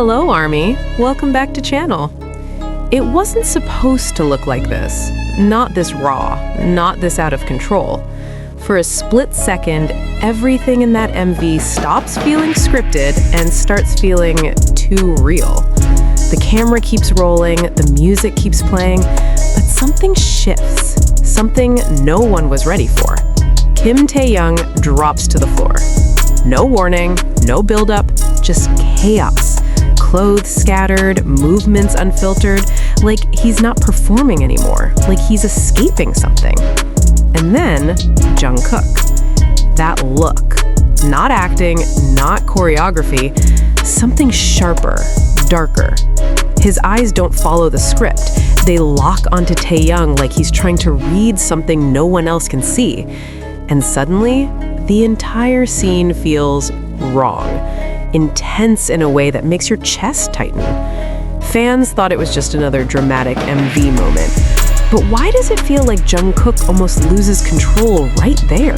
Hello, Army. Welcome back to channel. It wasn't supposed to look like this. Not this raw, not this out of control. For a split second, everything in that MV stops feeling scripted and starts feeling too real. The camera keeps rolling, the music keeps playing, but something shifts, something no one was ready for. Kim Taehyung drops to the floor. No warning, no buildup, just chaos. Clothes scattered, movements unfiltered, like he's not performing anymore, like he's escaping something. And then, Jungkook. That look. Not acting, not choreography, something sharper, darker. His eyes don't follow the script. They lock onto Taehyung like he's trying to read something no one else can see. And suddenly, the entire scene feels wrong. Intense in a way that makes your chest tighten. Fans thought it was just another dramatic MV moment. But why does it feel like Jungkook almost loses control right there?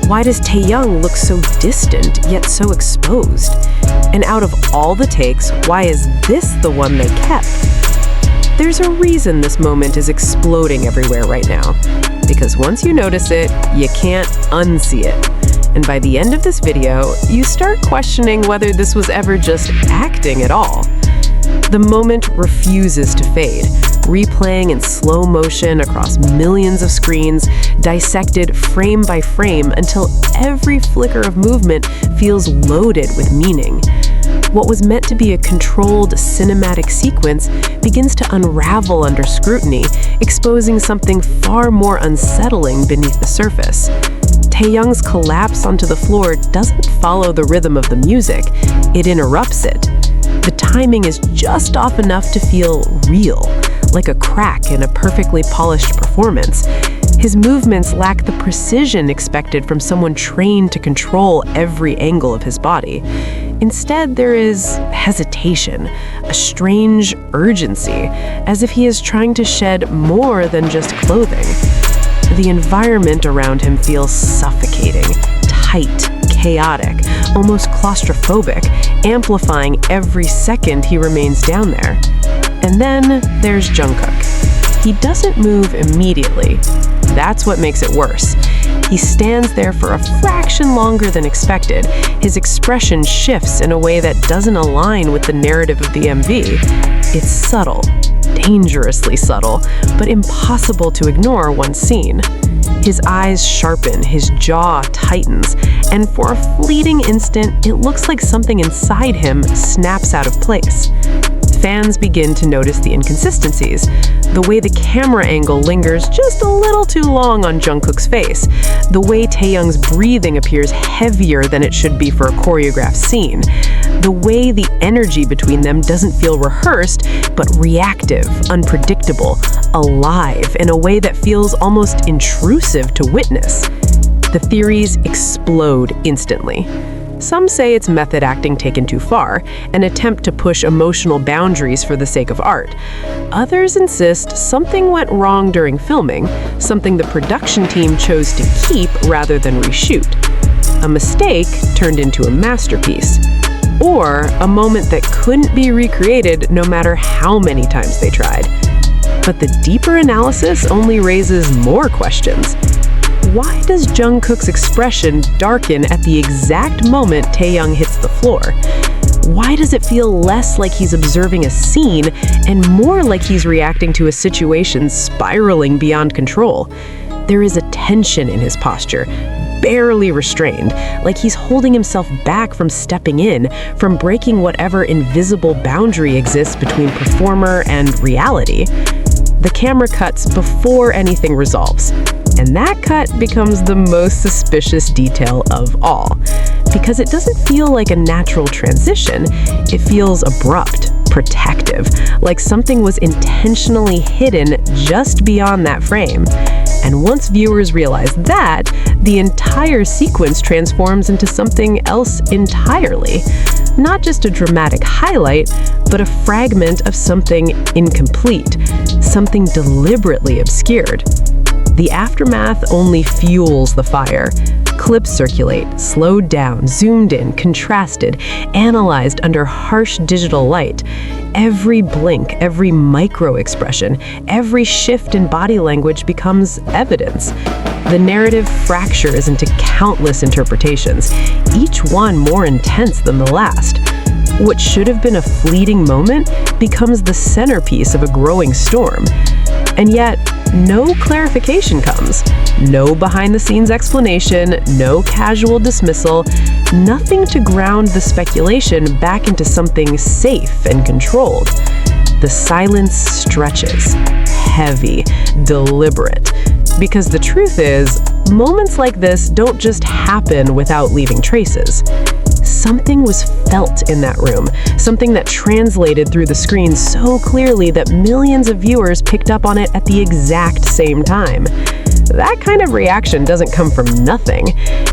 Why does Taehyung look so distant, yet so exposed? And out of all the takes, why is this the one they kept? There's a reason this moment is exploding everywhere right now. Because once you notice it, you can't unsee it. And by the end of this video, you start questioning whether this was ever just acting at all. The moment refuses to fade, replaying in slow motion across millions of screens, dissected frame by frame until every flicker of movement feels loaded with meaning. What was meant to be a controlled cinematic sequence begins to unravel under scrutiny, exposing something far more unsettling beneath the surface. Taehyung's collapse onto the floor doesn't follow the rhythm of the music, it interrupts it. The timing is just off enough to feel real, like a crack in a perfectly polished performance. His movements lack the precision expected from someone trained to control every angle of his body. Instead, there is hesitation, a strange urgency, as if he is trying to shed more than just clothing. The environment around him feels suffocating, tight, chaotic, almost claustrophobic, amplifying every second he remains down there. And then there's Jungkook. He doesn't move immediately. That's what makes it worse. He stands there for a fraction longer than expected. His expression shifts in a way that doesn't align with the narrative of the MV. It's subtle, dangerously subtle, but impossible to ignore once seen. His eyes sharpen, his jaw tightens, and for a fleeting instant, it looks like something inside him snaps out of place. Fans begin to notice the inconsistencies, the way the camera angle lingers just a little too long on Jungkook's face, the way Taehyung's breathing appears heavier than it should be for a choreographed scene, the way the energy between them doesn't feel rehearsed, but reactive, unpredictable, alive in a way that feels almost intrusive to witness. The theories explode instantly. Some say it's method acting taken too far, an attempt to push emotional boundaries for the sake of art. Others insist something went wrong during filming, something the production team chose to keep rather than reshoot. A mistake turned into a masterpiece. Or a moment that couldn't be recreated no matter how many times they tried. But the deeper analysis only raises more questions. Why does Jungkook's expression darken at the exact moment Taehyung hits the floor? Why does it feel less like he's observing a scene and more like he's reacting to a situation spiraling beyond control? There is a tension in his posture, barely restrained, like he's holding himself back from stepping in, from breaking whatever invisible boundary exists between performer and reality. The camera cuts before anything resolves. And that cut becomes the most suspicious detail of all. Because it doesn't feel like a natural transition, it feels abrupt, protective, like something was intentionally hidden just beyond that frame. And once viewers realize that, the entire sequence transforms into something else entirely. Not just a dramatic highlight, but a fragment of something incomplete, something deliberately obscured. The aftermath only fuels the fire. Clips circulate, slowed down, zoomed in, contrasted, analyzed under harsh digital light. Every blink, every micro-expression, every shift in body language becomes evidence. The narrative fractures into countless interpretations, each one more intense than the last. What should have been a fleeting moment becomes the centerpiece of a growing storm. And yet, no clarification comes. No behind-the-scenes explanation, no casual dismissal, nothing to ground the speculation back into something safe and controlled. The silence stretches, heavy, deliberate. Because the truth is, moments like this don't just happen without leaving traces. Something was felt in that room, something that translated through the screen so clearly that millions of viewers picked up on it at the exact same time. That kind of reaction doesn't come from nothing.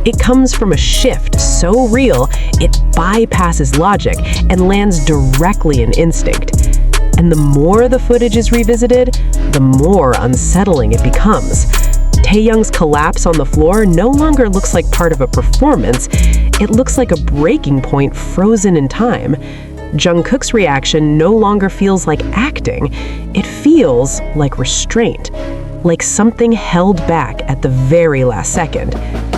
It comes from a shift so real, it bypasses logic and lands directly in instinct. And the more the footage is revisited, the more unsettling it becomes. Taehyung's collapse on the floor no longer looks like part of a performance, it looks like a breaking point frozen in time. Jungkook's reaction no longer feels like acting, it feels like restraint, like something held back at the very last second.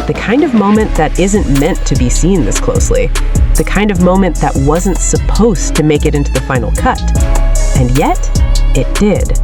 The kind of moment that isn't meant to be seen this closely. The kind of moment that wasn't supposed to make it into the final cut. And yet, it did.